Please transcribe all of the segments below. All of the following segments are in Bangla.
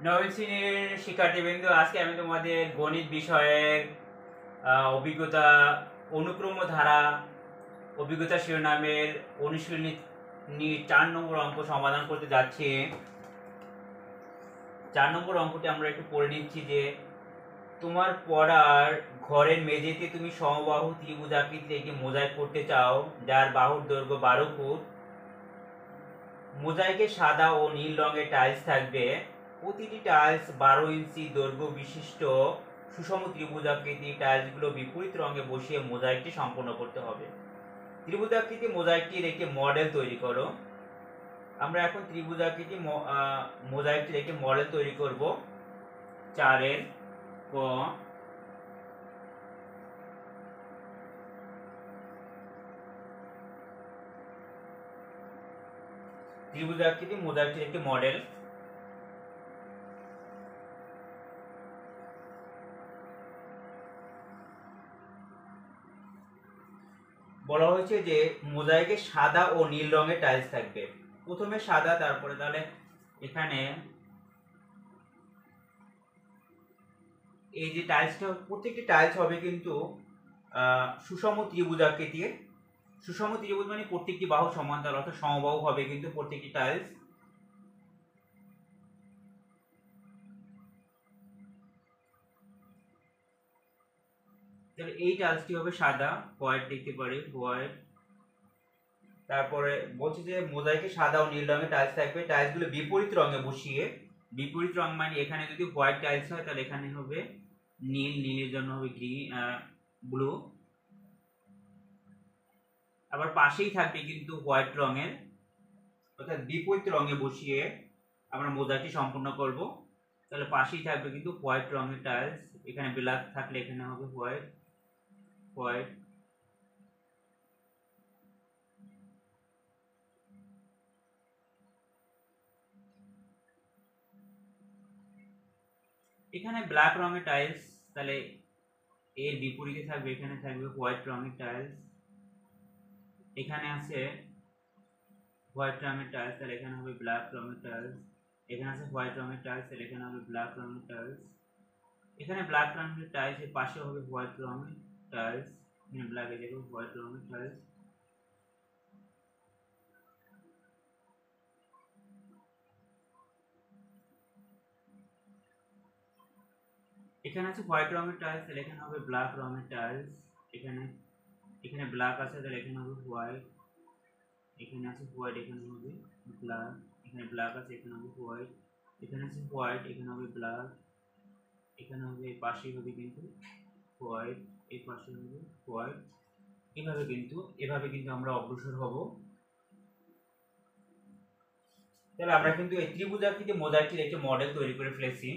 নবম শ্রেণীর শিক্ষার্থীবৃন্দ, আজকে আমি তোমাদের গণিত বিষয়ের অভিজ্ঞতা অনুক্রম ধারা অভিজ্ঞতা শিরোনামের অনুশীলনী 4 নম্বর অঙ্ক সমাধান করতে যাচ্ছি। 4 নম্বর অঙ্কটি আমরা একটু পড়ে নিচ্ছি যে তোমার পড়ার ঘরের মেঝেতে তুমি সমবাহু ত্রিভুজ আকৃতির একটি মোজাইক করতে চাও, যার বাহুর দৈর্ঘ্য 12 ফুট। মোজাইকে সাদা ও নীল রঙের টাইলস থাকবে। প্রতিটি টাইলস 12 ইঞ্চি দৈর্ঘ্য বিশিষ্ট সুষম ত্রিভুজাকৃতি টাইলসগুলো বিপরীত রঙে বসিয়ে মোজাইকটি সম্পন্ন করতে হবে। ত্রিভুজাকৃতি মোজাইকটির একটি মডেল তৈরি করো। আমরা এখন ত্রিভুজাকৃতি মোজাইকটির একটি মডেল তৈরি করব। 4 ক ত্রিভুজাকৃতি মোজাইকটির একটি মডেল। বলা হয়েছে যে মোজাইকে সাদা ও নীল রঙের টাইলস থাকবে। প্রথমে সাদা, তারপরে তাহলে এখানে এই যে টাইলসটা, প্রত্যেকটি টাইলস হবে কিন্তু সুষম ত্রিভুজ আকৃতির। সুষম ত্রিভুজ মানে প্রত্যেকটি বাহু সমান্তরাল, অর্থাৎ সমবাহু হবে কিন্তু প্রত্যেকটি টাইলস। তাহলে এই টাইলসটি হবে সাদা, হোয়াইট দেখতে পারি, হোয়াইট। তারপরে বলছে যে মোজাইকে সাদা ও নীল রঙের টাইলস থাকবে। টাইলসগুলো বিপরীত রঙে বসিয়ে, বিপরীত রং মানে এখানে যদি হোয়াইট টাইলস হয় তাহলে এখানে হবে নীল, নীলের জন্য হবে ব্লু। আবার পাশেই থাকবে কিন্তু হোয়াইট রঙের, অর্থাৎ বিপরীত রঙে বসিয়ে আমরা মোজাইকটি সম্পূর্ণ করব। তাহলে পাশেই থাকবে কিন্তু হোয়াইট রঙের টাইলস, এখানে ব্ল্যাক থাকলে এখানে হবে হোয়াইট, হোয়াইট। এখানে ব্ল্যাক রঙের টাইলস, তাহলে এর বিপরীতে থাকবে, এখানে থাকবে হোয়াইট রঙের টাইলস। এখানে আছে হোয়াইট রঙের টাইলস, তাহলে এখানে হবে ব্ল্যাক রঙের টাইলস। এখানে আছে হোয়াইট রঙের টাইলস, তাহলে এখানে হবে ব্ল্যাক রঙের টাইলস। এখানে ব্ল্যাক রঙের টাইলস, এর পাশে হবে হোয়াইট রঙের টাইলস। এখানে ব্ল্যাক, এ দেখো হোয়াইট রঙের টাইলস। এখানে আছে হোয়াইট রঙের টাইলস, তাহলে এখানে হবে ব্ল্যাক রঙের টাইলস। এখানে এখানে ব্ল্যাক আছে, তাহলে এখানে হবে হোয়াইট। এখানে আছে হোয়াইট, এখানে হবে ব্ল্যাক। এখানে ব্ল্যাক আছে, এখানে হবে হোয়াইট। এখানে আছে হোয়াইট, এখানে হবে ব্ল্যাক। এখানে হবে, এই পাশে হবে কিন্তু হোয়াইট, এই পাশে হবে হোয়াইট। এভাবে কিন্তু আমরা অগ্রসর হব। তাহলে আমরা কিন্তু এই ত্রিভুজাকৃতি মোজাইকটির একটি মডেল তৈরি করে ফেলেছি।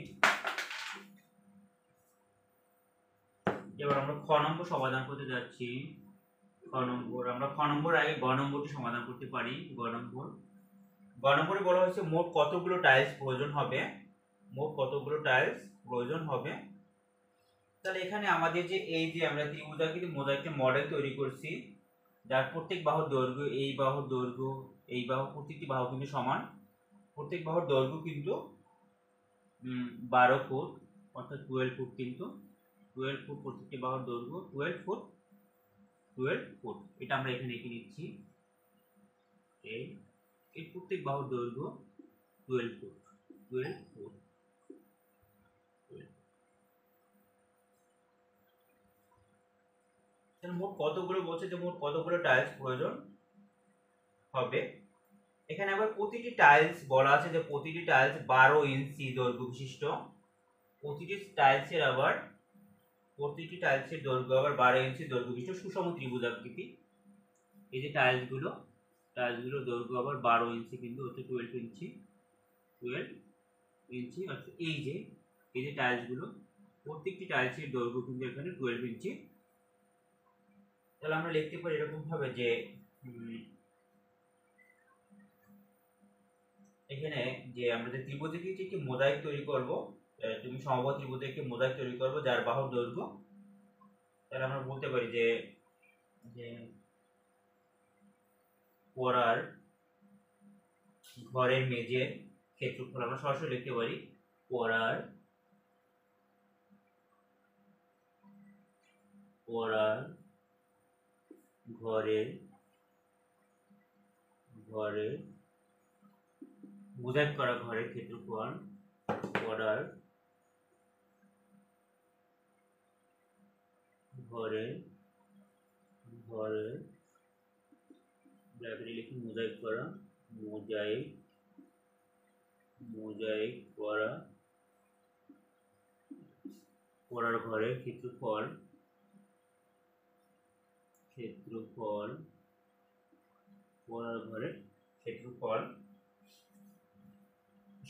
এবার আমরা খ নম্বর সমাধান করতে যাচ্ছি। খ নম্বর আগে গ নম্বরটি সমাধান করতে পারি। গ নম্বরে বলা হয়েছে মোট কতগুলো টাইলস প্রয়োজন হবে। মোট কতগুলো টাইলস প্রয়োজন হবে। তাহলে এখানে আমাদের যে এই যে আমরা ত্রিভুজাকৃতি মোজাইকটি মডেল তৈরি করছি, যার প্রত্যেক বাহুর দৈর্ঘ্য, এই বাহুর দৈর্ঘ্য, এই বাহু, প্রত্যেকটি বাহু কিন্তু সমান। প্রত্যেক বাহুর দৈর্ঘ্য কিন্তু 12 ফুট, অর্থাৎ 12 ফুট, কিন্তু 12 ফুট প্রত্যেকটি বাহুর দৈর্ঘ্য, 12 ফুট, 12 ফুট। এটা আমরা এখানে এঁকে নিচ্ছি। এই প্রত্যেক বাহুর দৈর্ঘ্য 12 ফুট, 12 ফুট। মোট কতগুলো বলছে, যে মোট কতগুলো টাইলস প্রয়োজন হবে। এখানে আবার প্রতিটি টাইলস বলা আছে যে প্রতিটি টাইলস 12 ইঞ্চি দৈর্ঘ্য বিশিষ্ট। প্রতিটি টাইলসের দৈর্ঘ্য আবার 12 ইঞ্চি দৈর্ঘ্য বিশিষ্ট সুষম ত্রিভুজাকৃতি। এই যে টাইলসগুলো দৈর্ঘ্য আবার 12 ইঞ্চি, কিন্তু হচ্ছে 12 ইঞ্চি, 12 ইঞ্চি। অর্থাৎ এই যে টাইলসগুলো, প্রত্যেকটি টাইলসের দৈর্ঘ্য কিন্তু এখানে 12 ইঞ্চি। তাহলে আমরা লিখতে পারি এরকম ভাবে যে এখানে যে আমরা যে ত্রিভুজাকৃতি একটি মোজাইক তৈরি করব, তুমি সমবাহু ত্রিভুজে একটি মোজাইক তৈরি করব যার বাহুর দৈর্ঘ্য, তাহলে আমরা বলতে পারি যে পড়ার ঘরের মেঝের ক্ষেত্রফল, আমরা সরাসরি লিখতে পারি পড়ার পড়ার ঘরের মোজাইক করা ঘরের ক্ষেত্রফল, পড়ার ঘরের ব্র্যাকেটে লিখি মোজাইক করা, মোজাইক করা পড়ার ঘরের ক্ষেত্রফল পড়ার ঘরের ক্ষেত্রফল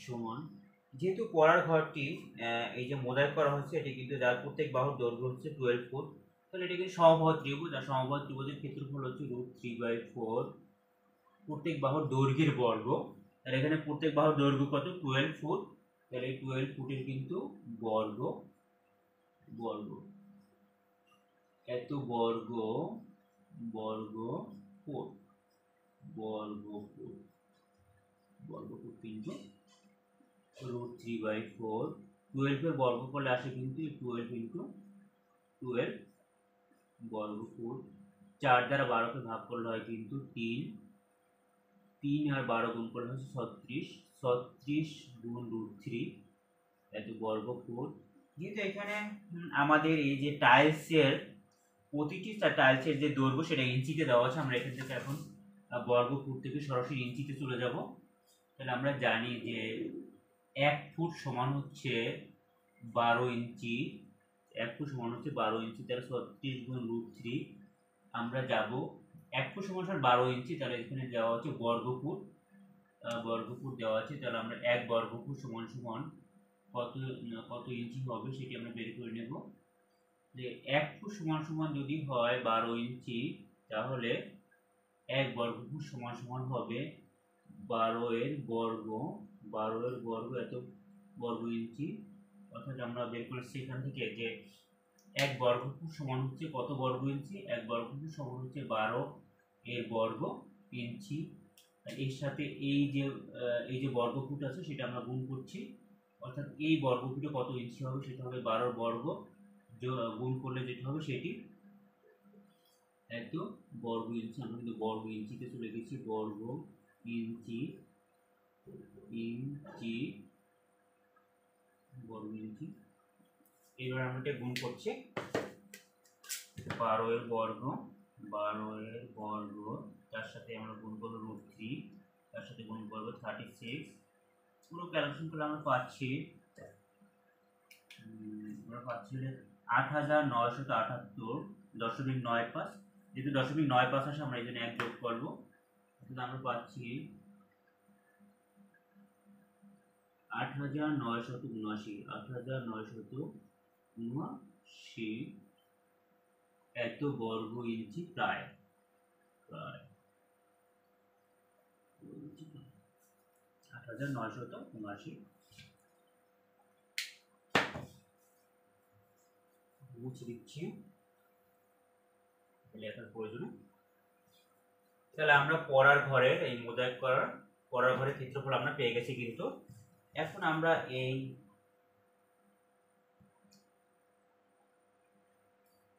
সমান, যেহেতু পড়ার ঘরটি এই যে মোজাইক করা হচ্ছে, এটি কিন্তু যার প্রত্যেক বাহুর দৈর্ঘ্য হচ্ছে 12 ফুট, তাহলে এটি কিন্তু সমবাহু ত্রিভুজ, আর সমবাহু ত্রিভুজের ক্ষেত্রফল হচ্ছে √3/4 প্রত্যেক বাহুর দৈর্ঘ্যের বর্গ। তাহলে এখানে প্রত্যেক বাহুর দৈর্ঘ্য কত? 12 ফুট, তাহলে এই 12 ফুটের কিন্তু বর্গ এত বর্গ ফুট কিন্তু √3/4, 12 এর বর্গ করলে আসে কিন্তু 12 ইন্টু 12 বর্গ ফুট। 4 দ্বারা 12 কে ভাগ করলে হয় কিন্তু 3 আর 12 গুণ করলে হচ্ছে 36 গুণ √3 এত বর্গ ফুট। যেহেতু এখানে আমাদের এই যে প্রতিটি টাইলসের যে দৈর্ঘ্য সেটা ইঞ্চিতে দেওয়া আছে, আমরা এখান থেকে এখন বর্গ ফুট থেকে সরাসরি ইঞ্চিতে চলে যাব। তাহলে আমরা জানি যে 1 ফুট সমান হচ্ছে 12 ইঞ্চি, 1 ফুট সমান হচ্ছে 12 ইঞ্চি, তাহলে 36 গুণ √3 আমরা যাব 1 ফুট সমান 12 ইঞ্চি, তাহলে এখানে দেওয়া হচ্ছে বর্গ ফুট দেওয়া আছে, তাহলে আমরা 1 বর্গ ফুট সমান কত ইঞ্চি হবে সেটি আমরা বের করে নেব। যে 1 ফুট সমান যদি হয় 12 ইঞ্চি, তাহলে 1 বর্গ ফুট সমান হবে 12 এর বর্গ এত বর্গ ইঞ্চি। অর্থাৎ আমরা বের করেছি এখান থেকে যে 1 বর্গ ফুট সমান হচ্ছে কত বর্গ ইঞ্চি? 1 বর্গ ফুট সমান হচ্ছে 12 এর বর্গ ইঞ্চি। এর সাথে এই যে বর্গ ফুট আছে সেটা আমরা গুণ করছি, অর্থাৎ এই বর্গ ফুটে কত ইঞ্চি হবে সেটা হবে 12 বর্গ, গুণ করলে যেটা হবে সেটি এত বর্গ ইঞ্চি। আমরা কিন্তু বর্গ ইঞ্চিতে চলে গেছি, বর্গ ইঞ্চি এবার আমরা এটা গুণ করছি, 12 এর বর্গ তার সাথে আমরা গুণ করবো √3, তার সাথে গুণ করবো 36, পুরো ক্যালকুলেশন করলে আমরা পাচ্ছি 8978.95, যেহেতু 0.95 আসে আমরা এই জন্য 1 যোগ করবো, আমরা পাচ্ছি 8979 এত বর্গ ইঞ্চি, প্রায় 8979 মুছে দিচ্ছি লেখার প্রয়োজনে। তাহলে আমরা পড়ার ঘরের এই মোজাইক করার পড়ার ঘরের ক্ষেত্রফল আমরা পেয়ে গেছি। কিন্তু এখন আমরা এই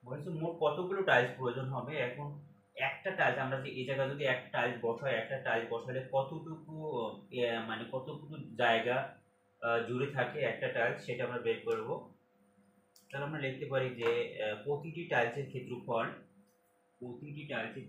বলছি মোট কতগুলো টাইলস প্রয়োজন হবে। এখন একটা টাইলস আমরা যে এই জায়গায় যদি একটা টাইলস বসালে কতটুকু মানে কতটুকু জায়গা জুড়ে থাকে একটা টাইলস, সেটা আমরা বের করব। তাহলে আমরা লিখতে পারি যে প্রতিটি টাইলসের ক্ষেত্রফল প্রতিটি টাইলসের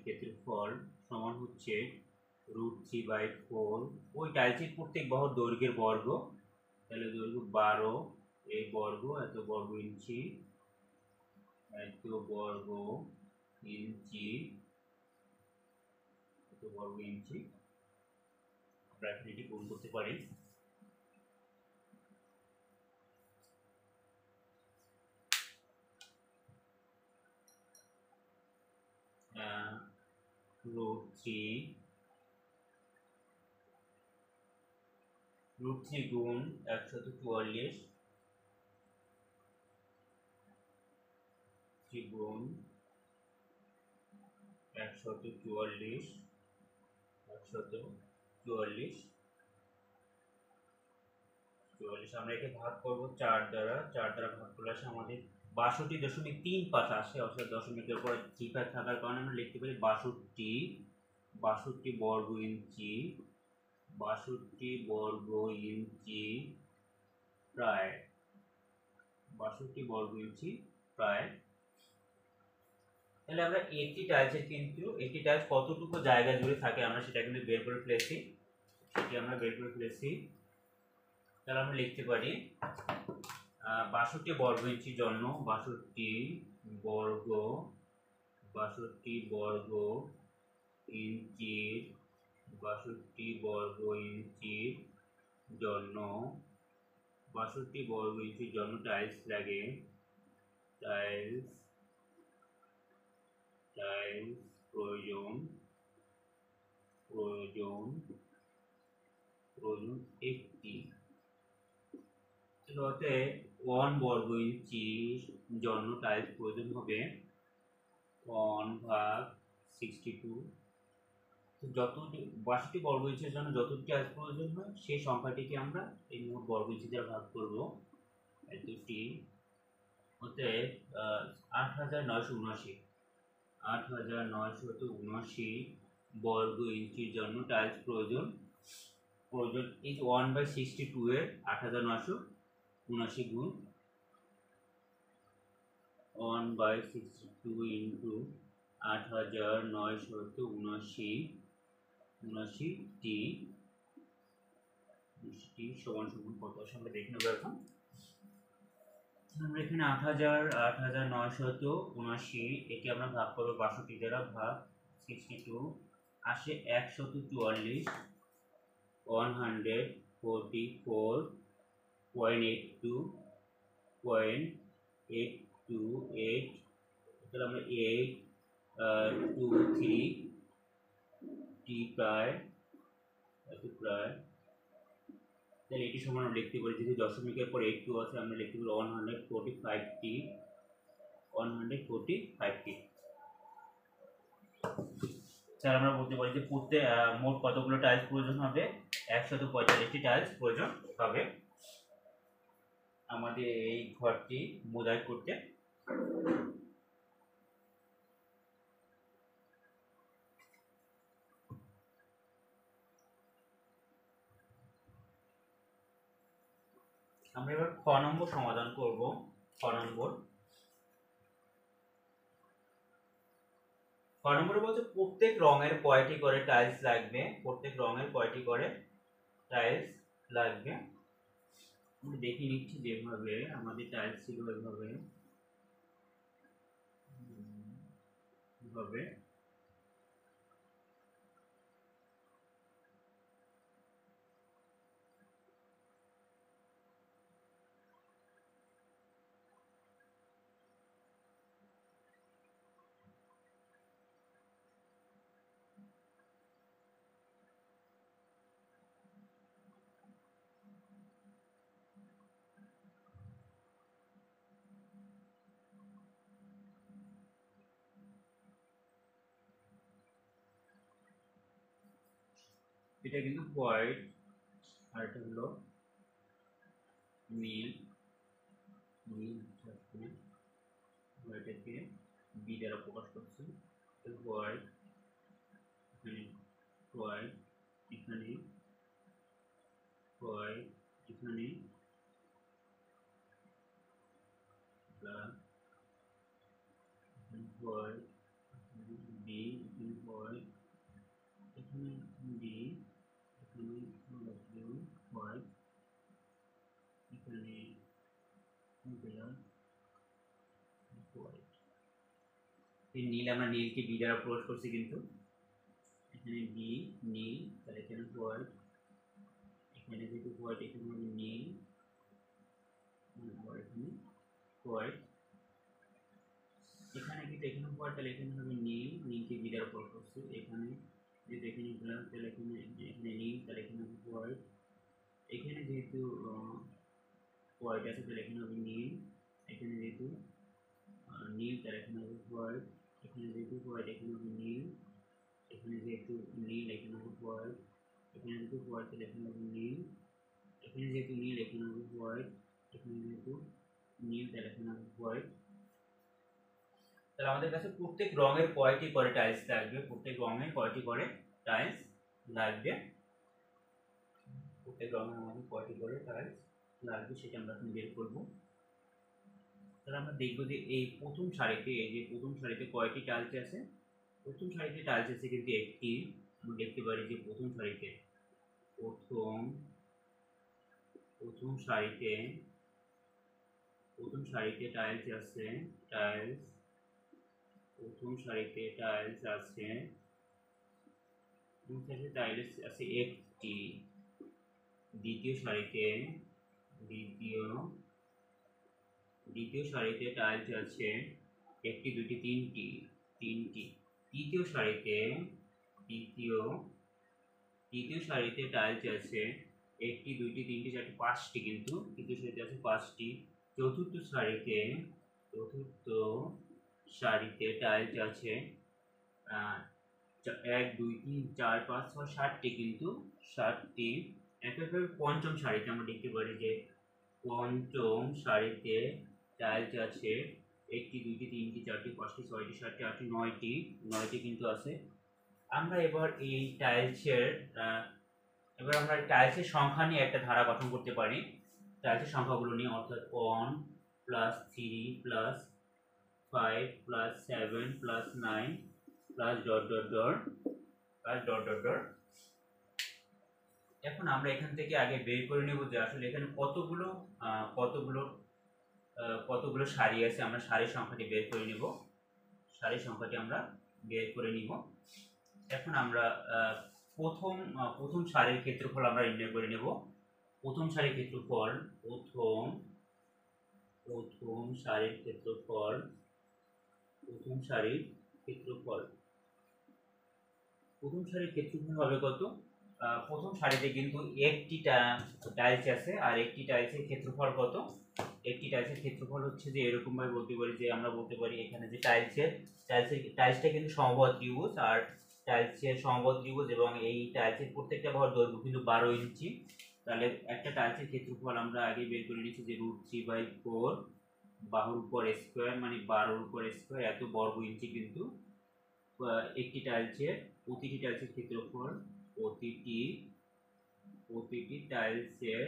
ক্ষেত্রফল সমান হচ্ছে √3/4 ওই টাইলসের প্রত্যেক বাহুর দৈর্ঘ্যের বর্গ। তাহলে দৈর্ঘ্য 12 এই বর্গ এত বর্গ ইঞ্চি আমরা এটি গুণ করতে পারি। √3 √3 গুণ 144 3 গুণ 144 144 আমরা একে ভাগ করব 4 দ্বারা, 4 দ্বারা ভাগ করলে আসে আমাদের 62.35 আসে, অর্থাৎ দশমিকের উপর 3 থাকার কারণে আমরা লিখতে পারি 62 বর্গ ইঞ্চি, 62 বর্গ ইঞ্চি প্রায় 62 বর্গ ইঞ্চি প্রায়। তাহলে আমরা একটি টাইলসের কিন্তু একটি টাইলস কতটুকু জায়গা জুড়ে থাকে আমরা সেটা কিন্তু বের করে ফেলেছি, তাহলে আমরা লিখতে পারি 62 বর্গ ইঞ্চির জন্য 62 বর্গ ইঞ্চির 62 বর্গ ইঞ্চির জন্য 62 বর্গ ইঞ্চির জন্য টাইলস লাগে, টাইলস প্রয়োজন একটি। অতএব 1 বর্গ ইঞ্চির জন্য টাইলস প্রয়োজন হবে 1/62। যত 62 বর্গ ইঞ্চির জন্য যতটি টাইলস প্রয়োজন হয় সেই সংখ্যাটিকে আমরা এই মোট বর্গ ইঞ্চি দ্বারা ভাগ করব, দুটি। অতএব 8979 বর্গ ইঞ্চির জন্য টাইলস প্রয়োজন এই 1/62 এর 8979 গুণ 1/62 ইন্টু 8979 টি সমান কত আসে আমরা দেখে নেব। এখন আমরা এখানে 8979 একে আমরা ভাগ করবো 62 দ্বারা, ভাগ 62 আসে 144 144.82 তাহলে আমরা 823 টি প্রায় তাহলে এটি সমান আমরা লিখতে পারি, যেহেতু দশমিকের পর 82 আছে আমরা লিখতে পারি 145টি। তাহলে আমরা বলতে পারি যে মোট কতগুলো টাইলস প্রয়োজন হবে, 145টি টাইলস প্রয়োজন হবে আমাদের এই ঘরটি মোজাইক করতে। আমরা এবার খ নম্বর সমাধান করব। খ নম্বরে বলছে প্রত্যেক রঙের কয়টি করে টাইলস লাগবে, আমি দেখে নিচ্ছি যেভাবে আমাদের টাইলস ছিল ওইভাবে এটা কিন্তু হোয়াইট আর এটা হলো নীল। হোয়াইটকে বি দ্বারা প্রকাশ করছি, হোয়াইট এখানে হোয়াইট এখানে হোয়াইট এখানে প্লাস হোয়াইট বি এখানে হোয়াইট এখানে বি এখানে হোয়াইট এখানে নীল, আমরা নীলকে বি দ্বারা প্রকাশ করছি, কিন্তু এখানে বি নীল, তাহলে এখানে হোয়াইট এখানে যেহেতু হোয়াইট এখানে হবে নীল, এখানে হোয়াইট এখানে কিন্তু এখানে হোয়াইট, তাহলে এখানে হবে নীল, নীলকে বি দ্বারা প্রকাশ করছি। এখানে যেহেতু এখানে ব্ল্যাক, তাহলে এখানে নীল, তাহলে এখানে হোয়াইট এখানে যেহেতু হোয়াইট আছে তাহলে এখানে হবে নীল, এখানে যেহেতু নীল তাহলে এখানে হবে হোয়াইট, এখানে যেহেতু হোয়াইট এখানে হবে নীল, এখানে যেহেতু নীল এখানে হবে হোয়াইট, এখানে যেহেতু হোয়াইট তাহলে এখানে হবে নীল, এখানে যেহেতু নীল এখানে হবে হোয়াইট, এখানে যেহেতু নীল তাহলে এখানে হবে হোয়াইট। তাহলে আমাদের কাছে প্রত্যেক রঙের কয়টি করে টাইলস লাগবে, প্রত্যেক রঙের কয়টি করে টাইলস লাগবে, প্রত্যেক রঙের আমাদের কয়টি করে টাইলস লাগবে সেটা আমরা এখন বের করবো। তাহলে আমরা দেখবো যে এই প্রথম সারিতে, এই যে প্রথম সারিতে কয়টি টাইলস আছে, প্রথম সারিতে টাইলস আছে কিন্তু একটি। আমরা দেখতে পারি যে প্রথম সারিতে প্রথম সারিতে টাইলস আছে, প্রথম সারিতে টাইলস আছে একটি। দ্বিতীয় সারিতে টাইলস আছে একটি, দুটি, তিনটি। তৃতীয় সারিতে টাইলস আছে একটি, দুইটি, তিনটি, চারটি, পাঁচটি, কিন্তু তৃতীয় সারিতে আছে পাঁচটি। চতুর্থ সারিতে টাইলস আছে 1, 2, 3, 4, 5, 6, 7টি, কিন্তু 7টি। একইভাবে পঞ্চম সারিতে আমরা দেখতে পারি যে পঞ্চম সারিতে টাইলস আছে একটি, দুইটি, তিনটি, চারটি, পাঁচটি, ছয়টি, সাতটি, আটটি, নয়টি কিন্তু আছে। আমরা এবার এই টাইলসের সংখ্যা নিয়ে একটা ধারা গঠন করতে পারি, টাইলসের সংখ্যাগুলো নিয়ে, অর্থাৎ 1 + 3 + 5 + 7 + 9 +... এখন আমরা এখান থেকে আগে বের করে নেব যে আসলে এখানে কতগুলো সারি আছে। আমরা সারির সংখ্যাটি বের করে নিব, এখন আমরা প্রথম সারির ক্ষেত্রফল আমরা নির্ণয় করে নেব। প্রথম সারির ক্ষেত্রফল হবে কত? প্রথম সারিতে কিন্তু একটি টাইলস আছে, আর একটি টাইলসের ক্ষেত্রফল কত? একটি টাইলসের ক্ষেত্রফল হচ্ছে যে এরকম ভাবে বলতে পারি যে আমরা বলতে পারি এখানে যে টাইলসটা কিন্তু সমবাহু ত্রিভুজ, আর টাইলসের সমবাহু ত্রিভুজ এবং এই টাইলসের প্রত্যেকটা বাহুর দৈর্ঘ্য কিন্তু 12 ইঞ্চি। তাহলে একটা টাইলসের ক্ষেত্রফল আমরা আগে বের করে নিচ্ছি যে √3/4 বাহুর উপর স্কয়ার, মানে 12 উপর স্কয়ার, এত বর্গ ইঞ্চি। কিন্তু একটি টাইলসের প্রতিটি টাইলসের ক্ষেত্রফল প্রতিটি টাইলসের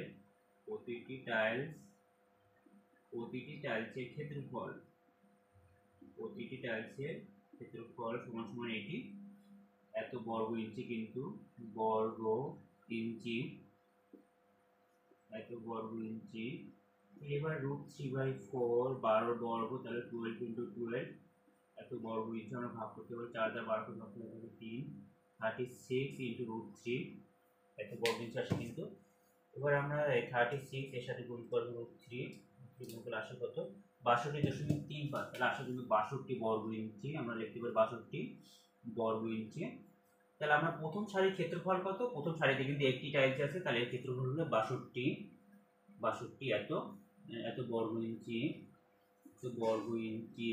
ক্ষেত্রফল সমান এটি এত বর্গ ইঞ্চি, কিন্তু এত বর্গ ইঞ্চি। এবার √3/4 12 বর্গ, তাহলে 12 × 12 এত বর্গ ইঞ্চি। আমরা ভাগ করতে পারি 4 দ্বারা 12 ভাগ করতে পারি 3, 36 × √3 এত বর্গ ইঞ্চি আসে কিন্তু। এবার আমরা 36 এর সাথে গুণ করব √3 গুণ করলে আসে কত? 62.35। তাহলে আসে কিন্তু 62 বর্গ ইঞ্চি। আমরা লিখতে পারি 62 বর্গ ইঞ্চি। তাহলে আমরা প্রথম সারির ক্ষেত্রফল কত? প্রথম সারিতে কিন্তু একটি টাইলস আছে, তাহলে এর ক্ষেত্রফল হলো 62 এত বর্গ ইঞ্চি।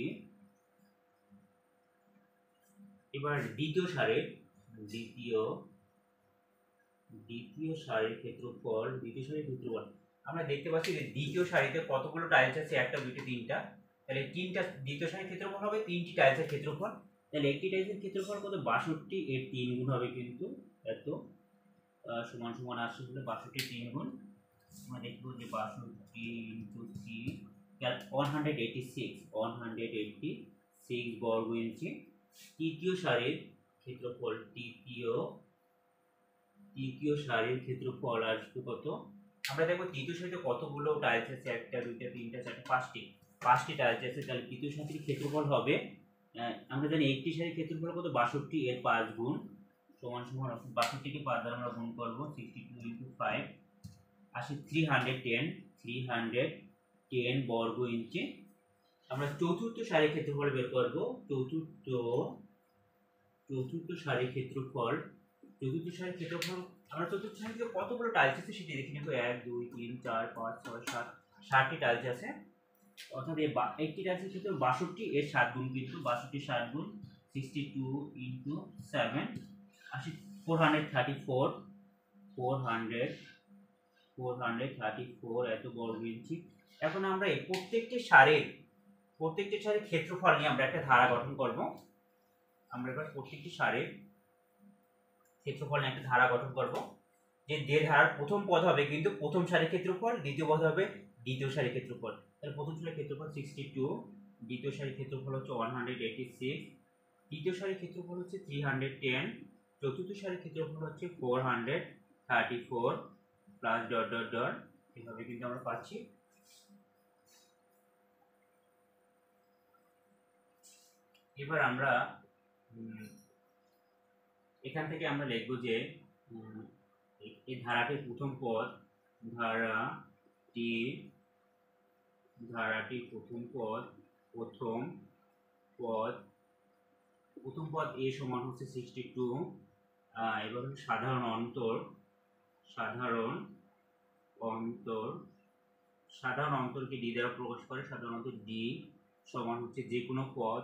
এবার দ্বিতীয় সারির ক্ষেত্রফল আমরা দেখতে পাচ্ছি যে দ্বিতীয় সারিতে কতগুলো টাইলস আছে? 1, 2, 3টা। তাহলে দ্বিতীয় সারির ক্ষেত্রফল হবে 3টি টাইলসের ক্ষেত্রফল। তাহলে একটি টাইলসের ক্ষেত্রফল কত? 62 এর 3 গুণ হবে কিন্তু এত, সমান আসছে বলে 62 3 গুণ। আমরা দেখব যে 62 × 3 186 বর্গ ইঞ্চি। তৃতীয় সারির ক্ষেত্রফল আসবে কত? আমরা দেখব তৃতীয় সারিতে কতগুলো টাইলস আছে? 1, 2, 3, 4, 5টি টাইলস আছে। তাহলে তৃতীয় সারির ক্ষেত্রফল হবে, আমরা জানি একটি সারির ক্ষেত্রফল কত? 62 এর 5 গুণ, সমান 62 কে 5 দ্বারা আমরা গুণ করব, 62 × 5 আসে 310 বর্গ ইঞ্চি। আমরা চতুর্থ সারির ক্ষেত্রফল বের করব। চতুর্থ সারির ক্ষেত্রফল আমরা চতুর্থ সারিতে কতগুলো টাইলস আছে সেটি দেখে নেব। 1 2 3 4 5 6 7 7টি টাইলস আছে। অর্থাৎ এই একটি টাইলসের ক্ষেত্রে 62 এর 7 গুণ, কিন্তু 62 7 গুণ 62 ইন্টু 7 আসে 434 434 এত বর্গ ইঞ্চি। এখন আমরা এই প্রত্যেকটি সারির ক্ষেত্রফল নিয়ে আমরা একটা ধারা গঠন করব। আমরা এবার প্রত্যেকটি সারির ক্ষেত্রফল নিয়ে একটা ধারা গঠন করব। যে ধারার প্রথম পদ হবে কিন্তু প্রথম সারির ক্ষেত্রফল, দ্বিতীয় পদ হবে দ্বিতীয় সারির ক্ষেত্রফল। তাহলে প্রথম সারির ক্ষেত্রফল 62, দ্বিতীয় সারির ক্ষেত্রফল হচ্ছে 186, তৃতীয় সারির ক্ষেত্রফল হচ্ছে 310, চতুর্থ সারির ক্ষেত্রফল হচ্ছে 434 প্লাস ডট ডট ডট, এভাবে কিন্তু আমরা পাচ্ছি। এবার আমরা এখান থেকে আমরা লিখব যে এই ধারাটির প্রথম পদ, ধারাটির প্রথম পদ a সমান হচ্ছে 62। এবার হচ্ছে সাধারণ অন্তরকে d দ্বারা প্রকাশ করে। সাধারণ অন্তর d সমান হচ্ছে যে কোনো পদ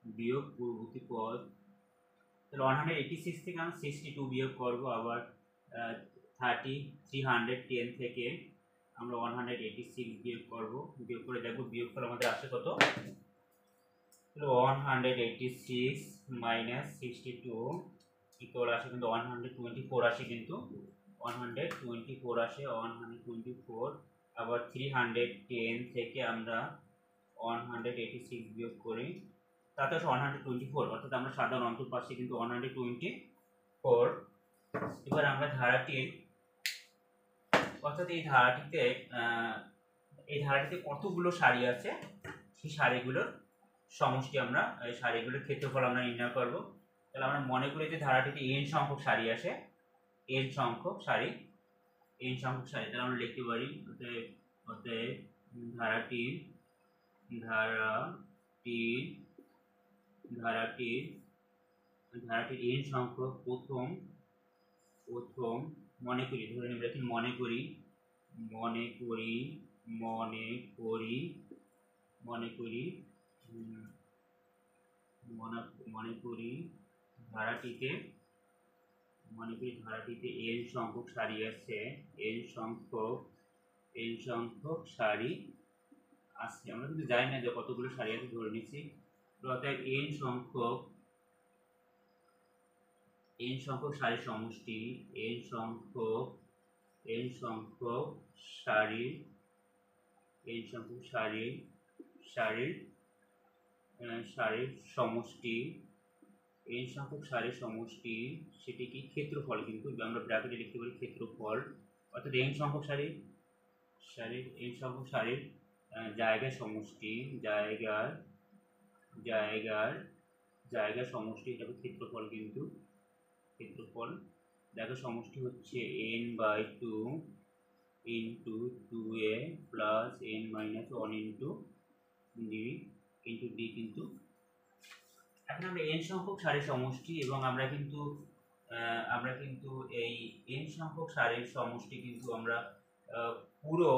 বিয়োগ পূর্ববর্তী পদ। তাহলে 186 থেকে আমরা 62 বিয়োগ করব, আবার 310 থেকে আমরা 186 বিয়োগ করব। বিয়োগ করে দেখব বিয়োগফল আমাদের আসে কত। 186 মাইনাস 62 ইকুয়াল আসে কিন্তু 124 আসে, কিন্তু 124 আসে 124। আবার 310 থেকে আমরা 186 বিয়োগ করি, তাতে আসে 124, অর্থাৎ আমরা সাধারণ অন্তর পাচ্ছি কিন্তু 124। এবার আমরা ধারাটির অর্থাৎ এই ধারাটিতে কতগুলো সারি আছে সেই সারিগুলোর সমষ্টি, আমরা এই সারিগুলোর ক্ষেত্রফল আমরা নির্ণয় করব। তাহলে আমরা মনে করি যে ধারাটিতে n সংখ্যক সারি আছে, n সংখ্যক সারি। তাহলে আমরা লিখতে পারি অতএব ধারাটির n সংখ্যক প্রথম মনে করি, ধরে নিই আমরা মনে করি ধারাটিতে n সংখ্যক সারি আছে, n সংখ্যক সারি আছে। আমরা কিন্তু জানি না যে কতগুলো সারি আছে, ধরে নিচ্ছি। অতএব n সংখ্যক সারির সমষ্টি, n সংখ্যক সারির সমষ্টি, n সংখ্যক সারির সমষ্টি সেটি কি ক্ষেত্রফল, কিন্তু আমরা ব্র্যাকেটে লিখতে পারি ক্ষেত্রফল। অর্থাৎ n সংখ্যক সারির জায়গার সমষ্টি, জায়গার সমষ্টি হিসাবে ক্ষেত্রফল, কিন্তু ক্ষেত্রফল জায়গার সমষ্টি হচ্ছে n/2 into 2a plus n-1 into d কিন্তু। এখন আমরা n সংখ্যক সারির সমষ্টি এবং আমরা কিন্তু এই n সংখ্যক সারির সমষ্টি কিন্তু আমরা পুরো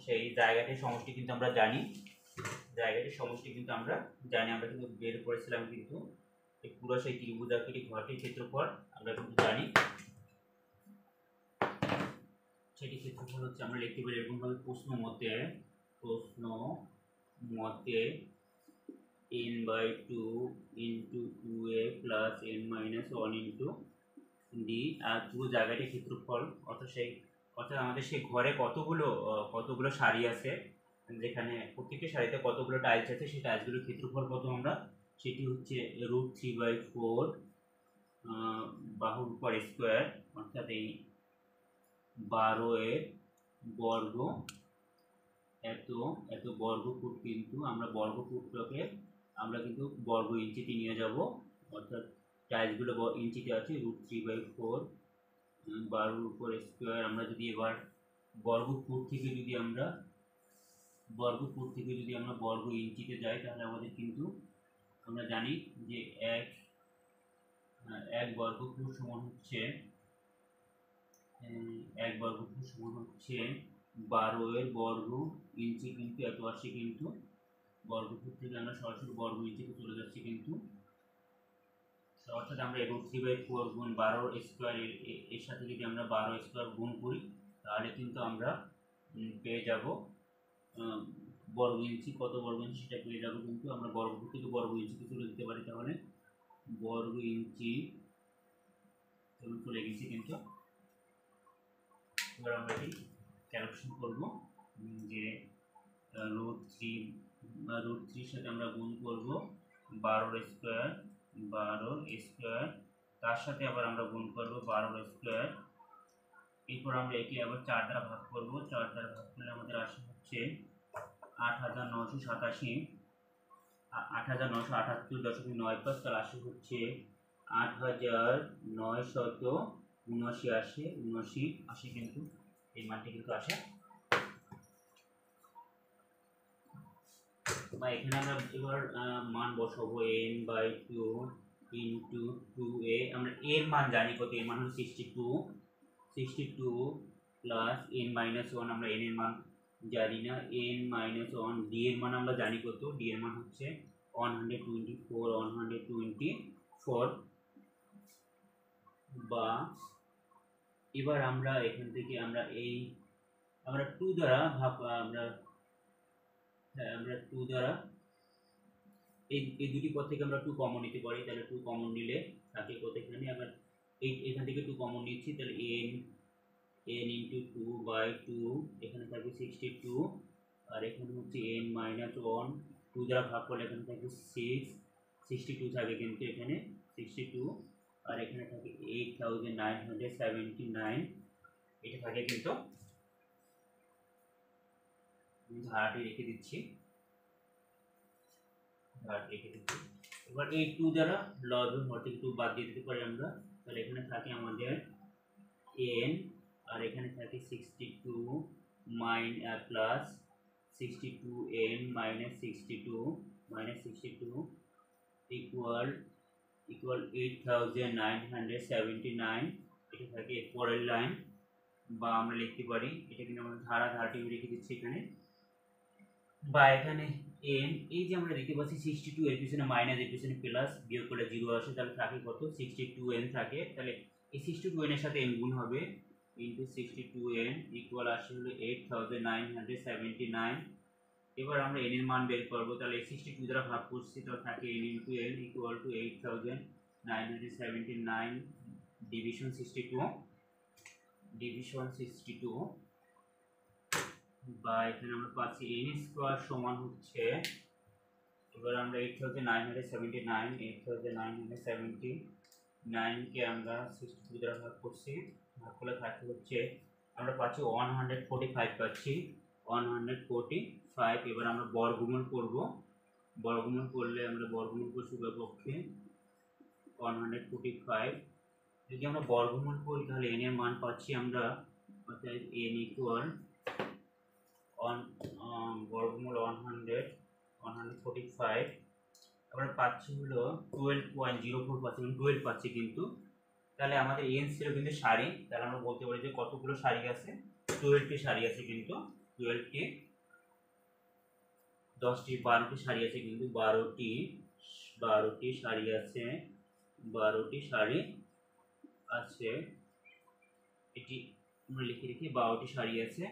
সেই জায়গাটির সমষ্টি কিন্তু আমরা জানি। আমরা কিন্তু বের করেছিলাম, কিন্তু এই পুরো সেই ত্রিভুজাকৃতি ঘরটির ক্ষেত্রফল আমরা কিন্তু জানি। সেটি ক্ষেত্রফল হচ্ছে, আমরা লিখতে পারি এরকম ভাবে, প্রশ্ন মতে n/2 into 2a plus n-1 into d, আর পুরো জায়গাটির ক্ষেত্রফল। অর্থাৎ আমাদের সেই ঘরে কতগুলো সারি আছে, যেখানে প্রত্যেকটি সারিতে কতগুলো টাইলস আছে, সেই টাইলসগুলোর ক্ষেত্রফল কত আমরা, সেটি হচ্ছে √3/4 বাহুর উপর স্কোয়ার, অর্থাৎ এই 12 এর বর্গ এত বর্গ ফুট। কিন্তু আমরা বর্গ ফুটটাকে আমরা কিন্তু বর্গ ইঞ্চিতে নিয়ে যাব, অর্থাৎ টাইলসগুলো ইঞ্চিতে আছে। √3/4 12 উপর স্কোয়ার। আমরা যদি এবার বর্গ ফুট থেকে যদি আমরা বর্গ ইঞ্চিতে যাই, তাহলে আমাদের কিন্তু আমরা জানি যে 1 বর্গ ফুট সমান হচ্ছে 1 বর্গ ফুট সমান হচ্ছে 12 এর বর্গ ইঞ্চি, কিন্তু এত আসছে কিন্তু বর্গ ফুট থেকে আমরা সরাসরি বর্গ ইঞ্চিতে চলে যাচ্ছি, কিন্তু অর্থাৎ আমরা √3/4 গুণ 12 স্কোয়ার এর সাথে যদি আমরা 12 স্কোয়ার গুণ করি তাহলে কিন্তু আমরা পেয়ে যাব বর্গ ইঞ্চি, কত বর্গ ইঞ্চি সেটা পেয়ে যাব। কিন্তু আমরা বর্গ ফুট থেকে বর্গ ইঞ্চিতে চলে যেতে পারি, তাহলে বর্গ ইঞ্চি চলে গেছি। কিন্তু এবার আমরা এটি ক্যালকুলেশন করব যে √3 সাথে আমরা গুণ করব 12 স্কোয়ার, তার সাথে আবার আমরা গুণ করব 12 স্কোয়ার। এরপর আমরা এটি আবার 4 দ্বারা ভাগ করব, 4 দ্বারা ভাগ করলে আমাদের আসে হচ্ছে 8,978.95, তাহলে আসে হচ্ছে 8,979 আসে, কিন্তু এই মানটি কিন্তু আসে। বা এখানে আমরা এবার মান বসাবো n/2 ইন্টু 2a। আমরা এর মান জানি কত, এর মান হলো 62 প্লাস n-1, আমরা n এর মান জানি না, n-1। d এর মান আমরা জানি কত, d এর মান হচ্ছে 124। বা এবার আমরা এখান থেকে আমরা 2 দ্বারা ভাগ, আমরা 2 দ্বারা এই দুটি পদ থেকে আমরা 2 কমন নিতে পারি, তাহলে 2 কমন নিলে থাকে কত, এখানে আমরা এখান থেকে 2 কমন নিচ্ছি, তাহলে n ইন্টু 2/2, এখানে থাকবে 62, আর এখানে হচ্ছে n-1, 2 দ্বারা ভাগ করলে এখানে থাকবে 62 থাকে, কিন্তু এখানে 62, আর এখানে থাকে 8,979, এটা থাকে। কিন্তু ধারাটি রেখে দিচ্ছি। এবার এই 2 দ্বারা লবের হর থেকে 2 বাদ দিয়ে দিতে পারি আমরা, তাহলে এখানে থাকে আমাদের n, আর এখানে থাকে 62 প্লাস 62n মাইনাস 62 ইকুয়াল 8,979, এটা থাকে পরের লাইন। বা আমরা লিখতে পারি, এটা কিন্তু আমরা ধারাটি রেখে দিচ্ছি এখানে। বা এখানে n, এই যে আমরা দেখতে পাচ্ছি 62 এর পিছনে মাইনাস, এর পিছনে প্লাস, বিয়োগ করলে 0 আসে, তাহলে থাকে কত, 62n থাকে। তাহলে এই 62n এর সাথে n গুণ হবে, ইনটু 62n ইকুয়াল আসে হলো 8,979। এবার আমরা n এর মান বের করব, তাহলে 62 দ্বারা ভাগ করছি, তাহলে থাকে n into n equal to 8,979 division 62। বা এখানে আমরা পাচ্ছি n স্কয়ার সমান হচ্ছে, এবার আমরা 8,979 কে আমরা 62 দ্বারা ভাগ করছি, ভাগ করলে থাকে হচ্ছে আমরা পাচ্ছি 145 পাচ্ছি, 145। এবার আমরা বর্গমূল করব, বর্গমূল করলে আমরা বর্গমূল করছি পক্ষে 145। যদি আমরা বর্গমূল করি তাহলে n এর মান পাচ্ছি আমরা, অর্থাৎ n ইকুয়াল বর্গমূল 145, আমরা পাচ্ছি হলো 12.04 পাচ্ছি, 12 পাচ্ছি কিন্তু। তাহলে আমাদের n ছিল কিন্তু সারি, তাহলে আমরা বলতে পারি যে কতগুলো সারি আছে, 12টি সারি আছে, কিন্তু 12টি 10টি 12টি সারি আছে, কিন্তু 12টি সারি আছে, 12টি সারি আছে, এটি আমরা লিখে রেখে 12টি সারি আছে।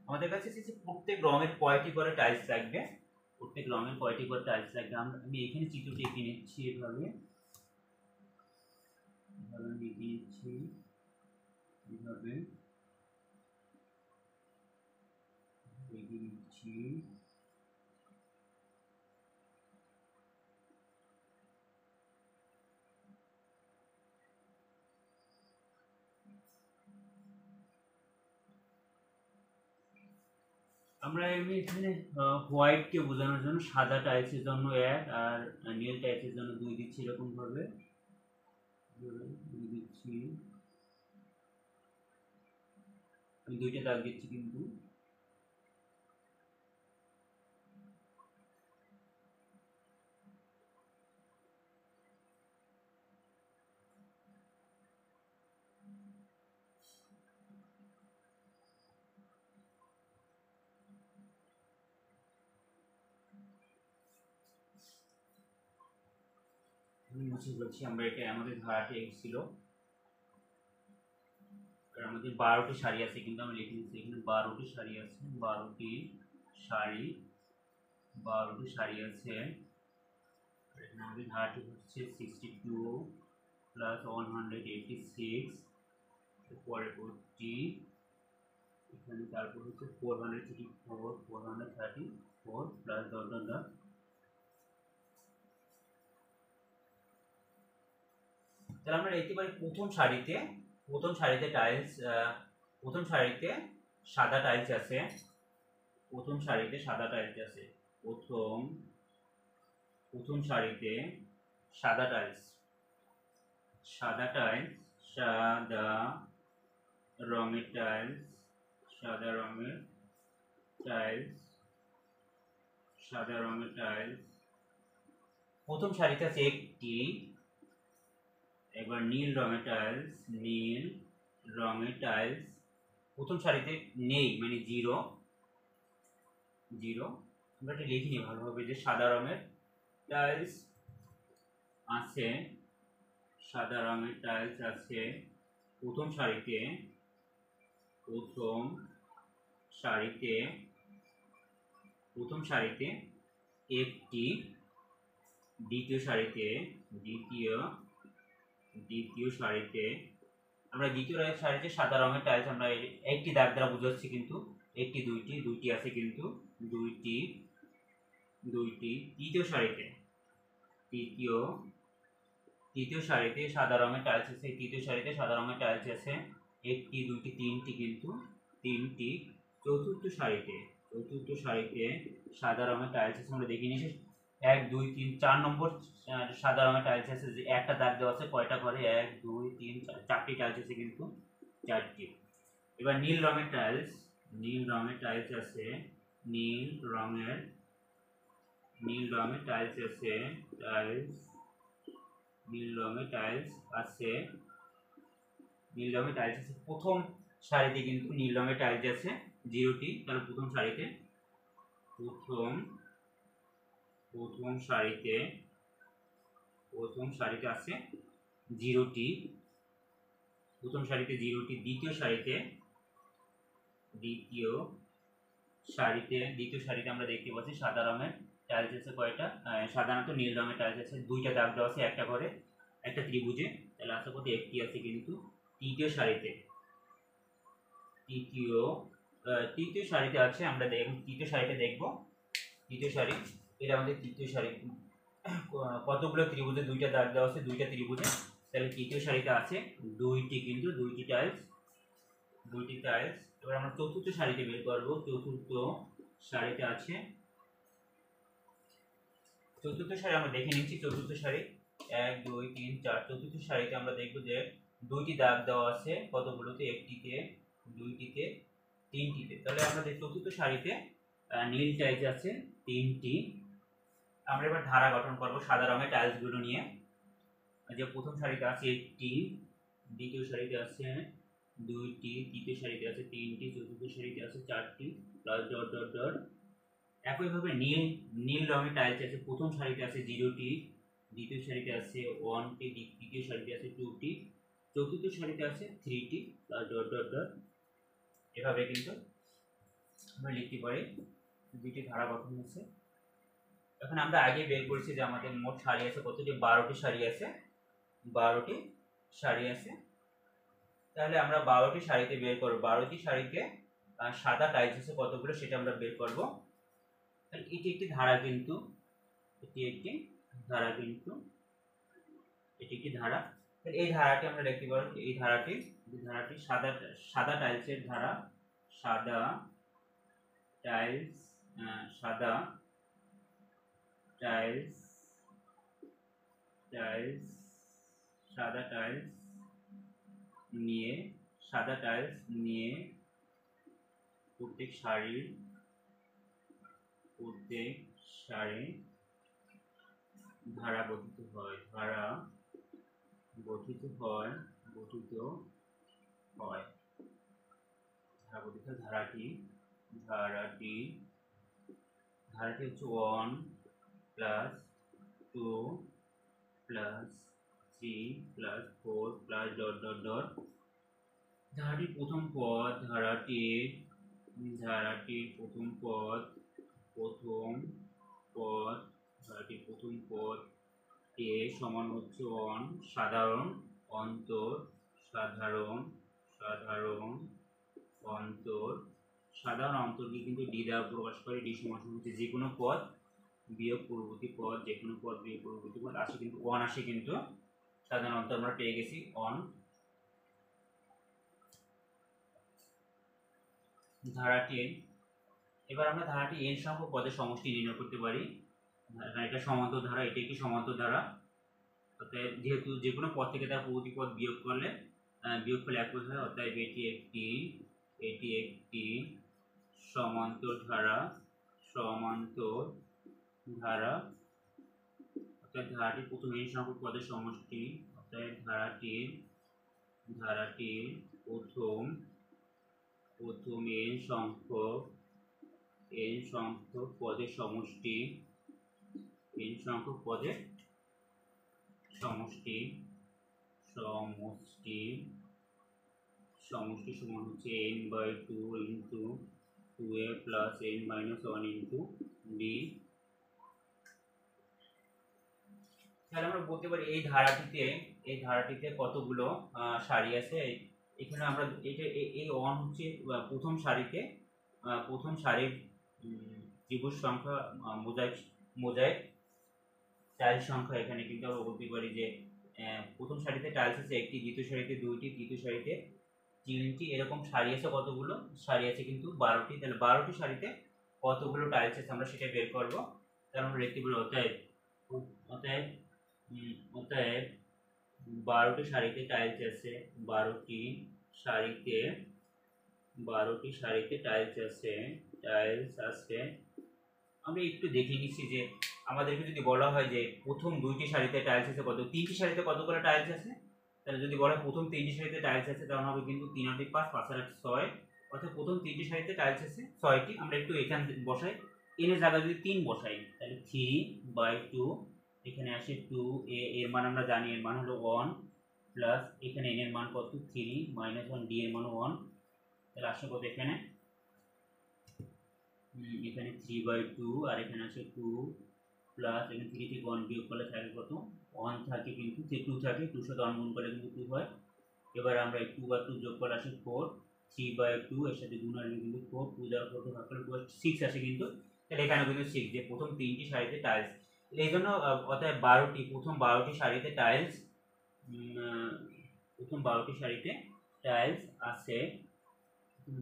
আমাদের কাছে প্রত্যেক রঙের কয়টি করে টাইলস লাগবে, আমি এখানে চিত্রটি এঁকে নিচ্ছি, এভাবে আমরা এখানে হোয়াইট কে বোঝানোর জন্য সাদা টাইলসের জন্য 1 আর নীল টাইলসের জন্য 2 দিচ্ছি, এরকম ভাবে 2 দিচ্ছি, আমি 2টা দাগ দিচ্ছি। কিন্তু মুছে ফেলছি আমরা। এটা আমাদের ধারাটি x ছিল, আর আমাদের 12টি সারি আছে, কিন্তু আমরা লিখে নিচ্ছি এখানে 12টি সারি আছে, 12টি সারি আছে। এখানে আমাদের ধারাটি হচ্ছে 62 প্লাস 186, পরবর্তী এখানে তারপর হচ্ছে 434 434 প্লাস ডট ডট ডট। তাহলে আমরা দেখতে পারি প্রথম সারিতে টাইলস, প্রথম সারিতে সাদা টাইলস আছে, প্রথম সারিতে সাদা টাইলস আছে, প্রথম সারিতে সাদা টাইলস, সাদা রঙের টাইলস, সাদা রঙের টাইলস। প্রথম সারিতে আছে একটি। এবার নীল রঙের টাইলস প্রথম সারিতে নেই, মানে জিরো। আমরা এটা লিখিনি ভালোভাবে যে সাদা রঙের টাইলস আছে, প্রথম সারিতে একটি, দ্বিতীয় সারিতে আমরা দ্বিতীয় সারিতে সাদা রঙের টাইলস আমরা একটি দাগ দ্বারা বুঝাচ্ছি, কিন্তু একটি দুইটি আছে, কিন্তু দুইটি। তৃতীয় সারিতে সাদা রঙের টাইলস আছে, একটি দুইটি তিনটি, কিন্তু তিনটি। চতুর্থ সারিতে সাদা রঙের টাইলস আছে, আমরা দেখে নিয়েছি 1 2 3 4 নম্বর সাদা রঙের টাইলস আছে, যে একটা দাগ দেওয়া আছে কয়টা করে, 1 2 3 4, 4টি টাইলস আছে, কিন্তু 4টি। এবার নীল রঙের টাইলস আছে, নীল রঙের টাইলস আছে, প্রথম সারিতে কিন্তু নীল রঙের টাইলস আছে 0টি। তাহলে প্রথম সারিতে আছে 0টি, দ্বিতীয় সারিতে আমরা দেখতে পাচ্ছি সাদা রঙের টাইলস আছে কয়টা, সাধারণত নীল রঙের টাইলস আছে, দুইটা দাগ দেওয়া আছে একটা করে, একটা ত্রিভুজে। তাহলে আশা করি একটি আছে, কিন্তু তৃতীয় সারিতে আছে, আমরা তৃতীয় সারিতে দেখব। তৃতীয় সারি, এটা আমাদের তৃতীয় সারি, কতগুলো ত্রিভুজে দুইটা দাগ দেওয়া আছে, দুইটা ত্রিভুজে। তাহলে তৃতীয় সারিতে আছে দুইটি, কিন্তু দুইটি টাইলস। এবার আমরা চতুর্থ সারিতে বের করব। চতুর্থ সারিতে আছে, চতুর্থ সারি আমরা দেখে নিচ্ছি। চতুর্থ সারি 1 2 3 4, চতুর্থ সারিতে আমরা দেখব যে দুইটি দাগ দেওয়া আছে, কতগুলোতে, একটিতে, দুইটিতে, তিনটিতে। তাহলে আমাদের চতুর্থ সারিতে নীল টাইলস আছে 3টি। আমরা এবার ধারা গঠন করব সাদা রঙের টাইলস গুলো নিয়ে। যে প্রথম সারিতে আছে একটি, দ্বিতীয় সারিতে আছে দুইটি, তৃতীয় সারিতে আছে তিনটি, চতুর্থ সারিতে আছে 4টি, প্লাস ডট ডট ডট। একইভাবে নীল রঙের টাইলস আছে, প্রথম সারিতে আছে 0টি, দ্বিতীয় সারিতে আছে 1টি, তৃতীয় সারিতে আছে 2টি, চতুর্থ সারিতে আছে 3টি, প্লাস ডট ডট ডট। এভাবে কিন্তু আমরা লিখতে পারি। দুইটি ধারা গঠন হয়েছে। এখন আমরা আগে বের করেছি যে আমাদের মোট সারি আছে কতটি, 12টি সারি আছে, 12টি সারি আছে। তাহলে আমরা 12টি সারিতে বের করব, 12টি সারিতে সাদা টাইলস আছে কতগুলো, সেটা আমরা বের করব। তাহলে এটি একটি ধারা, কিন্তু এটি একটি ধারা। এই ধারাটি আমরা দেখতে পারব, এই ধারাটি সাদা টাইলসের ধারা, সাদা টাইলস নিয়ে প্রত্যেক সারির ধারা গঠিত হয়, ধারাটি হচ্ছে 1 + 2 plus 3 plus 4 plus dot dot dot. ধারাটির প্রথম পদ, ধারাটির প্রথম পদ, ধারাটির প্রথম পদ এ সমান হচ্ছে 1, সাধারণ অন্তর, সাধারণ অন্তরকে কিন্তু ডি দ্বারা প্রকাশ করে। ডি সমান হচ্ছে যে কোনো পদ বিয়োগ পূর্ববর্তী পদ, যে কোনো পদ বিয়োগ পূর্ববর্তী পদ আসে কিন্তু 1 আসে, কিন্তু সাধারণ অন্তর আমরা পেয়ে গেছি 1। ধারাটি, এবার আমরা ধারাটি n সংখ্যক পদের সমষ্টি নির্ণয় করতে পারি। এটা সমান্তর ধারা, এটা কি সমান্তর ধারা, অর্থাৎ যেহেতু যে কোনো পদ থেকে তার পূর্ববর্তী পদ বিয়োগ করলে বিয়োগফল একই হয়, অর্থাৎ এটি একটি সমান্তর ধারা, অর্থাৎ ধারাটির প্রথম n সংখ্যক পদের সমষ্টি, অর্থাৎ ধারাটির প্রথম n সংখ্যক পদের সমষ্টি, সমষ্টি সমান হচ্ছে n/2 into 2a plus n-1 into b। তাহলে আমরা বলতে পারি এই ধারাটিতে কতগুলো সারি আছে। এখানে আমরা এটা এই 1 হচ্ছে প্রথম সারির ত্রিভুজ সংখ্যা, মোজাইক টাইলস সংখ্যা। এখানে কিন্তু আমরা বলতে পারি যে প্রথম সারিতে টাইলস আছে একটি, দ্বিতীয় সারিতে 2টি, তৃতীয় সারিতে 3টি, এরকম সারি আছে কতগুলো, সারি আছে কিন্তু 12টি। তাহলে 12টি সারিতে কতগুলো টাইলস আছে আমরা সেটা বের করব। তাহলে আমরা লিখতে পারি অতএব 12টি সারিতে টাইলস আছে, 12টি সারিতে টাইলস আছে। আমরা একটু দেখে নিচ্ছি যে আমাদেরকে যদি বলা হয় যে প্রথম 2টি সারিতে টাইলস আছে কত, 3টি সারিতে কতগুলো টাইলস আছে, তাহলে যদি বলা হয় প্রথম 3টি সারিতে টাইলস আছে তাহলে হবে কিন্তু 3 আর 2 5, 5 আর 8 6, অর্থাৎ প্রথম 3টি সারিতে টাইলস আছে 6টি। আমরা একটু এখান বসাই, n এর জায়গায় যদি 3 বসাই তাহলে 3/2, এখানে আসে 2a, এর মান আমরা জানি, এর মান হলো 1, প্লাস এখানে n এর মান কত 3 মাইনাস 1, d এর মান 1, তাহলে আসে কত এখানে 3/2, আর এখানে আসে 2 প্লাস এখানে 3 থেকে 1 বিয়োগ করলে থাকে কত 1 থাকে, কিন্তু 2 থাকে, 2 সাথে 1 গুণ করলে কিন্তু 2 হয়। এবার আমরা 2/2 যোগ করলে আসে 4, 3/2 এর সাথে গুণ আসবে কিন্তু 4, 2 দ্বারা 4 ভাগ করলে 6 আসে কিন্তু। তাহলে এখানে কিন্তু 6, যে প্রথম 3টি সারিতে টাইলস, এই জন্য অর্থাৎ প্রথম 12টি সারিতে টাইলস, আছে।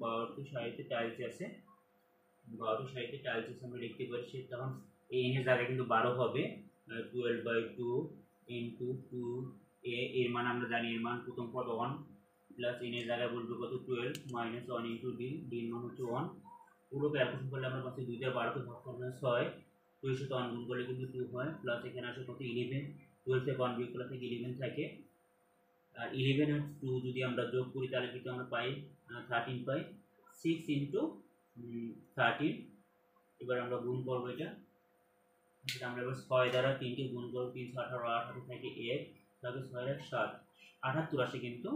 12টি সারিতে টাইলস আছে আমরা লিখতে পারি, সে তখন এই n এর জায়গায় কিন্তু 12 হবে, 12/2 ইন্টু 2a, এর মান আমরা জানি, এর মান প্রথম পদ 1, প্লাস n এর জায়গায় বলবো কত 12 মাইনাস 1 ইন্টু d, এর মান হচ্ছে 1। পুরো ক্যালকুলেশন করলে আমরা পাচ্ছি 2 দ্বারা 12কে ভাগ করলে 6, 2 এর সাথে 1 গুণ করলে কিন্তু 2 হয়, প্লাস এখানে আসে কত 11, 12 থেকে 1 বিয়োগ করলে থেকে 11 থাকে, আর 11 আর 2 যদি আমরা যোগ করি তাহলে কিন্তু আমরা পাই 13 পাই, 6 ইন্টু 13। এবার আমরা গুণ করবো এটা, আমরা এবার 6 দ্বারা 3কে গুণ করবো, 3 18, 8 থেকে 1 তাহলে 6 আর 7 78 আসে কিন্তু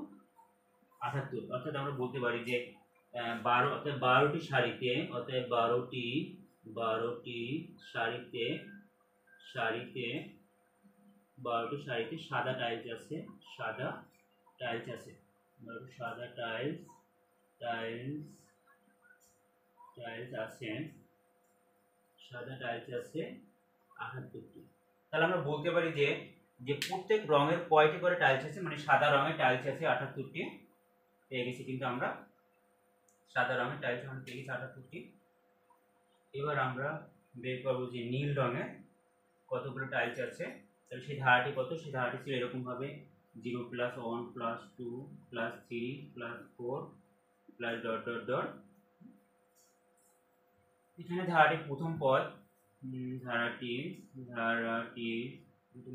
78। অর্থাৎ আমরা বলতে পারি যে 12, অর্থাৎ 12টি সারিতে, অর্থাৎ 12টি সারিতে সাদা টাইলস আছে, সাদা টাইলস আছে 78টি। তাহলে আমরা বলতে পারি যে প্রত্যেক রঙের কয়টি করে টাইলস আছে, মানে সাদা রঙের টাইলস আছে 78টি পেয়ে গেছি, কিন্তু আমরা সাদা রঙের টাইলস আমরা পেয়ে গেছি 78টি। এবার আমরা বের করবো যে নীল রঙের কতগুলো টাইলস আছে। তাহলে সেই ধারাটি কত, সেই ধারাটি ছিল এরকম ভাবে 0 plus 1 plus 2 plus 3 plus 4 plus dot dot dot. এখানে ধারাটির প্রথম পদ, ধারাটি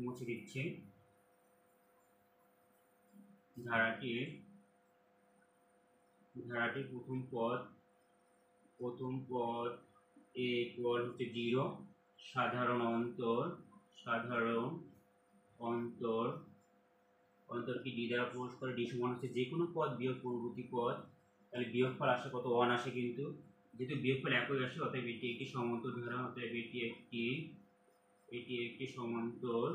মুছে দিচ্ছি, ধারাটির প্রথম পদ a ইকুয়াল হচ্ছে 0, সাধারণ অন্তর অন্তর কি ডি দ্বারা প্রকাশ করে। ডি সমান হচ্ছে যে কোনো পদ বিয়োগ পূর্ববর্তী পদ, তাহলে বিয়োগফল আসে কত 1 আসে, কিন্তু যেহেতু বিয়োগফল একই আসে অতএব এটি একটি সমান্তর ধারা, অতএব এটি একটি সমান্তর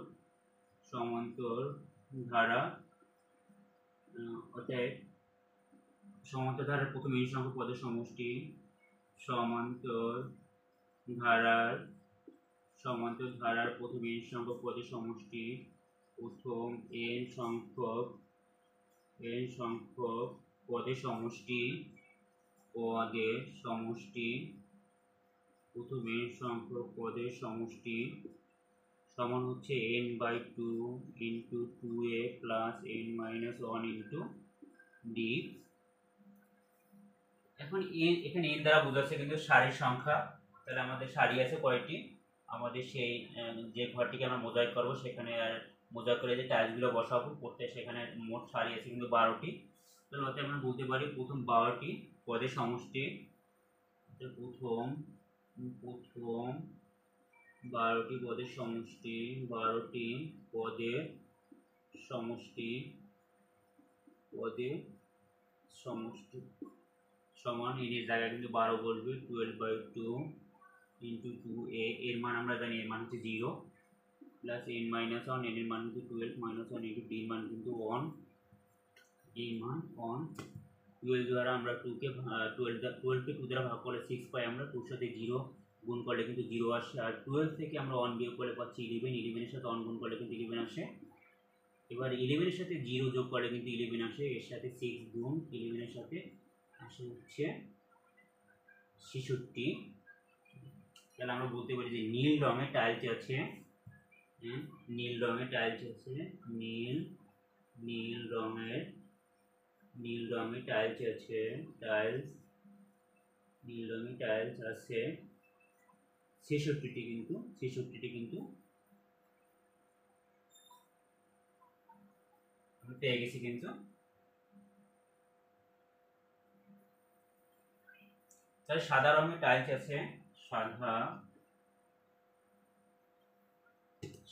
ধারা। অতএব সমান্তর ধারার প্রথম ইউনিট সংখ্যক পদের সমষ্টি, সমান্তর ধারার প্রথম ইউনিট সংখ্যক পদের সমষ্টি, প্রথম n সংখ্যক পদের সমষ্টি, প্রথম n সংখ্যক পদের সমষ্টি সমান হচ্ছে n/2 into 2a plus n-1 into d। এখন এখানে n দ্বারা বোঝাচ্ছে কিন্তু সারির সংখ্যা। তাহলে আমাদের সারি আছে কয়টি, আমাদের সেই যে ঘরটিকে আমরা মোজাইক করব সেখানে মোজাইক করে যে টাইলসগুলো বসাবো করতে, সেখানে মোট সারি আছে কিন্তু 12টি। তাহলে অতএব আমরা বলতে পারি প্রথম 12টি পদের সমষ্টি, প্রথম 12টি পদের সমষ্টি, 12টি পদের সমষ্টি সমান n এর জায়গায় কিন্তু 12 বলবে, 12/2 ইন্টু 2a, এর মান আমরা জানি এর মান হচ্ছে 0 প্লাস n-1, n এর মান কিন্তু 12 - 1 ইন্টু d এর মান কিন্তু 1, d এর মান 1। 12 দ্বারা আমরা 2 কে 2 দ্বারা ভাগ করলে 6 পাই আমরা, 2 সাথে 0 গুণ করলে কিন্তু 0 আসে, আর 12 থেকে আমরা 1 বিয়োগ করলে পাচ্ছি 11 এর সাথে 1 গুণ করলে কিন্তু 11 আসে। এবার 11 এর সাথে 0 যোগ করলে কিন্তু 11 আসে, এর সাথে 6 গুণ 11 এর সাথে আসে হচ্ছে 66। তাহলে আমরা বলতে পারি যে নীল রঙের টাইলস আছে, নীল রঙের টাইলস আছে আছে 66টি, কিন্তু আমি পেয়ে গেছি। কিন্তু তাহলে সাদা রঙের টাইলস আছে,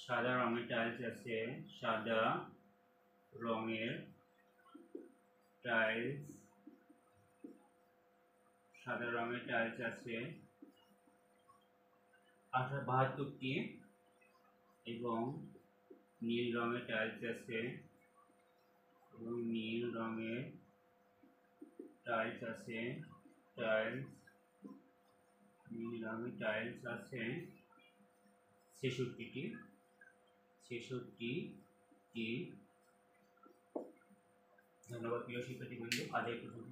সাদা রঙের টাইলস আছে, সাদা রঙের টাইলস আছে 72টি, এবং নীল রঙের টাইলস আছে, নীল রঙের টাইলস আছে 66টি। ধন্যবাদ প্রিয় শিক্ষার্থী বন্ধু, আজ এই পর্যন্ত।